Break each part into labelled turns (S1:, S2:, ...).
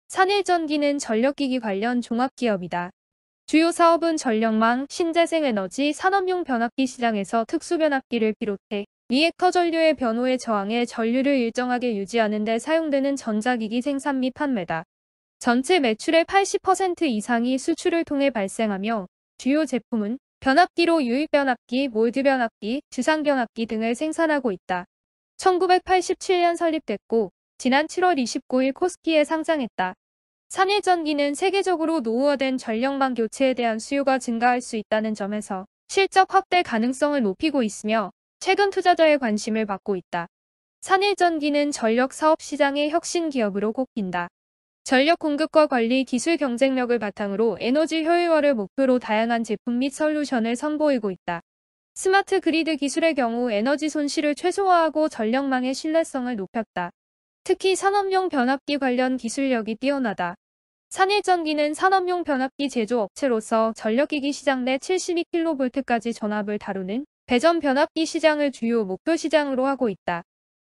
S1: 산일전기는 전력기기 관련 종합기업이다. 주요 사업은 전력망, 신재생에너지, 산업용 변압기 시장에서 특수변압기를 비롯해 리액터 전류의 변호에 저항해 전류를 일정하게 유지하는 데 사용되는 전자기기 생산 및 판매다. 전체 매출의 80% 이상이 수출을 통해 발생하며 주요 제품은 변압기로 유입변압기, 몰드변압기, 주상변압기 등을 생산하고 있다. 1987년 설립됐고 지난 7월 29일 코스피에 상장했다. 산일전기는 세계적으로 노후화된 전력망 교체에 대한 수요가 증가할 수 있다는 점에서 실적 확대 가능성을 높이고 있으며 최근 투자자의 관심을 받고 있다. 산일전기는 전력 사업 시장의 혁신 기업으로 꼽힌다. 전력 공급과 관리 기술 경쟁력을 바탕으로 에너지 효율화를 목표로 다양한 제품 및 솔루션을 선보이고 있다. 스마트 그리드 기술의 경우 에너지 손실을 최소화하고 전력망의 신뢰성을 높였다. 특히 산업용 변압기 관련 기술력이 뛰어나다. 산일전기는 산업용 변압기 제조 업체로서 전력기기 시장 내 72kV까지 전압을 다루는 배전 변압기 시장을 주요 목표 시장으로 하고 있다.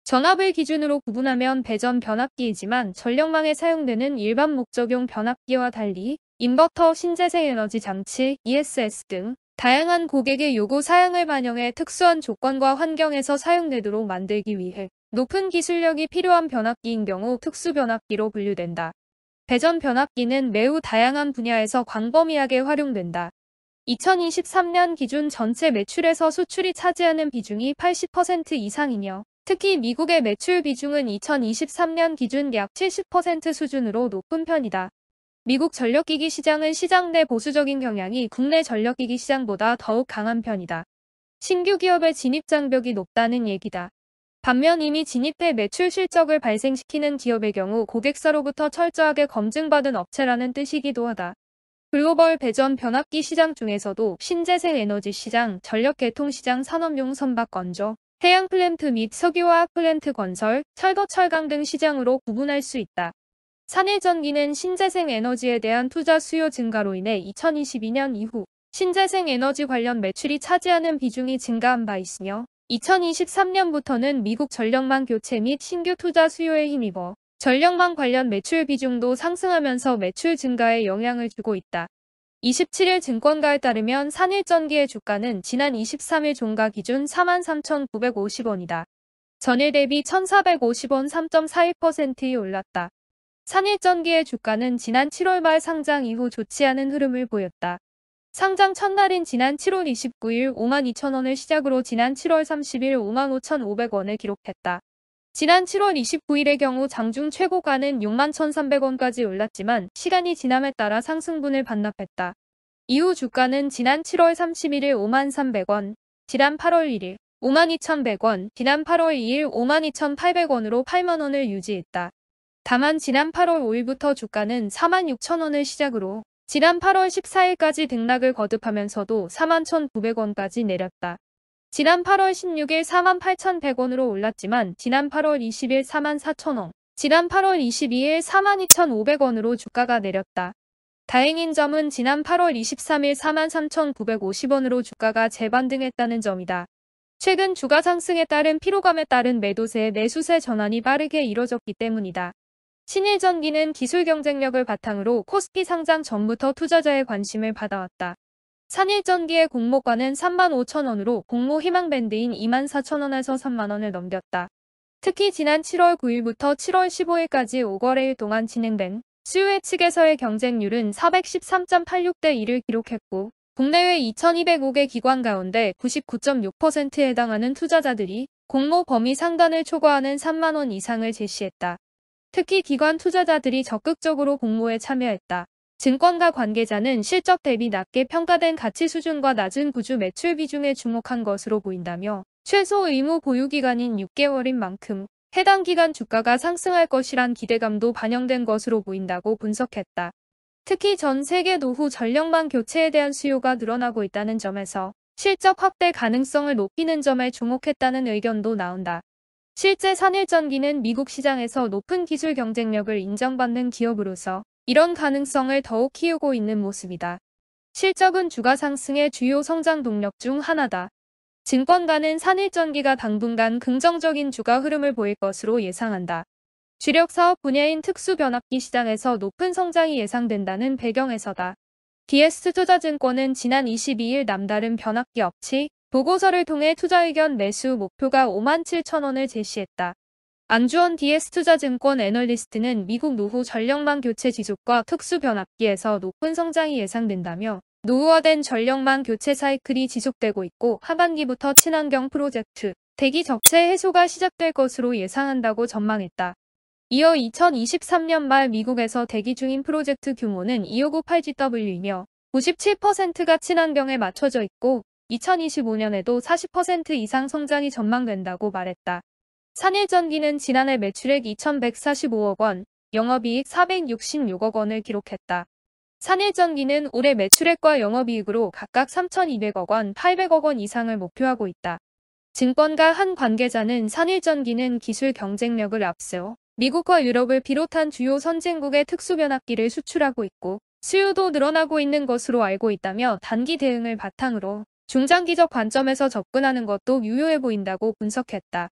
S1: 전압을 기준으로 구분하면 배전 변압기이지만 전력망에 사용되는 일반 목적용 변압기와 달리 인버터, 신재생에너지 장치, ESS 등 다양한 고객의 요구 사양을 반영해 특수한 조건과 환경에서 사용되도록 만들기 위해 높은 기술력이 필요한 변압기인 경우 특수변압기로 분류된다. 배전 변압기는 매우 다양한 분야에서 광범위하게 활용된다. 2023년 기준 전체 매출에서 수출이 차지하는 비중이 80% 이상이며 특히 미국의 매출 비중은 2023년 기준 약 70% 수준으로 높은 편이다. 미국 전력기기 시장은 시장 내 보수적인 경향이 국내 전력기기 시장보다 더욱 강한 편이다. 신규 기업의 진입 장벽이 높다는 얘기다. 반면 이미 진입해 매출 실적을 발생시키는 기업의 경우 고객사로부터 철저하게 검증받은 업체라는 뜻이기도 하다. 글로벌 배전 변압기 시장 중에서도 신재생 에너지 시장, 전력 계통 시장, 산업용 선박 건조, 해양 플랜트 및 석유화학 플랜트 건설, 철도 철강 등 시장으로 구분할 수 있다. 산일전기는 신재생 에너지에 대한 투자 수요 증가로 인해 2022년 이후 신재생 에너지 관련 매출이 차지하는 비중이 증가한 바 있으며 2023년부터는 미국 전력망 교체 및 신규 투자 수요에 힘입어 전력망 관련 매출 비중도 상승하면서 매출 증가에 영향을 주고 있다. 27일 증권가에 따르면 산일전기의 주가는 지난 23일 종가 기준 43,950원이다. 전일 대비 1,450원 3.41% 올랐다. 산일전기의 주가는 지난 7월 말 상장 이후 좋지 않은 흐름을 보였다. 상장 첫날인 지난 7월 29일 52,000원을 시작으로 지난 7월 30일 55,500원을 기록했다. 지난 7월 29일의 경우 장중 최고가는 61,300원까지 올랐지만 시간이 지남에 따라 상승분을 반납했다. 이후 주가는 지난 7월 31일 53,300원, 지난 8월 1일 52,100원, 지난 8월 2일 52,800원으로 8만원을 유지했다. 다만 지난 8월 5일부터 주가는 46,000원을 시작으로 지난 8월 14일까지 등락을 거듭하면서도 41,900원까지 내렸다. 지난 8월 16일 48,100원으로 올랐지만 지난 8월 20일 44,000원, 지난 8월 22일 42,500원으로 주가가 내렸다. 다행인 점은 지난 8월 23일 43,950원으로 주가가 재반등했다는 점이다. 최근 주가 상승에 따른 피로감에 따른 매도세, 매수세 전환이 빠르게 이뤄졌기 때문이다. 신일전기는 기술 경쟁력을 바탕으로 코스피 상장 전부터 투자자의 관심을 받아왔다. 산일전기의 공모가는 35,000원으로 공모 희망 밴드인 24,000원에서 3만원을 넘겼다. 특히 지난 7월 9일부터 7월 15일까지 5거래일 동안 진행된 수요회 측에서의 경쟁률은 413.86대 1을 기록했고 국내외 2,205개 기관 가운데 99.6%에 해당하는 투자자들이 공모 범위 상단을 초과하는 3만원 이상을 제시했다. 특히 기관 투자자들이 적극적으로 공모에 참여했다. 증권가 관계자는 실적 대비 낮게 평가된 가치 수준과 낮은 구주 매출 비중에 주목한 것으로 보인다며 최소 의무 보유기간인 6개월인 만큼 해당 기간 주가가 상승할 것이란 기대감도 반영된 것으로 보인다고 분석했다. 특히 전 세계 노후 전력망 교체에 대한 수요가 늘어나고 있다는 점에서 실적 확대 가능성을 높이는 점에 주목했다는 의견도 나온다. 실제 산일전기는 미국 시장에서 높은 기술 경쟁력을 인정받는 기업으로서 이런 가능성을 더욱 키우고 있는 모습이다. 실적은 주가 상승의 주요 성장 동력 중 하나다. 증권가는 산일전기가 당분간 긍정적인 주가 흐름을 보일 것으로 예상한다. 주력 사업 분야인 특수변압기 시장에서 높은 성장이 예상된다는 배경에서다. DS투자증권은 지난 22일 남다른 변압기 업체 보고서를 통해 투자 의견 매수 목표가 5만 7천 원을 제시했다. 안주원 DS투자증권 애널리스트는 미국 노후 전력망 교체 지속과 특수변압기에서 높은 성장이 예상된다며 노후화된 전력망 교체 사이클이 지속되고 있고 하반기부터 친환경 프로젝트, 대기 적체 해소가 시작될 것으로 예상한다고 전망했다. 이어 2023년 말 미국에서 대기 중인 프로젝트 규모는 2598GW이며 97%가 친환경에 맞춰져 있고 2025년에도 40% 이상 성장이 전망된다고 말했다. 산일전기는 지난해 매출액 2,145억 원, 영업이익 466억 원을 기록했다. 산일전기는 올해 매출액과 영업이익으로 각각 3,200억 원, 800억 원 이상을 목표하고 있다. 증권가 한 관계자는 산일전기는 기술 경쟁력을 앞세워 미국과 유럽을 비롯한 주요 선진국에 특수변압기를 수출하고 있고 수요도 늘어나고 있는 것으로 알고 있다며 단기 대응을 바탕으로 중장기적 관점에서 접근하는 것도 유효해 보인다고 분석했다.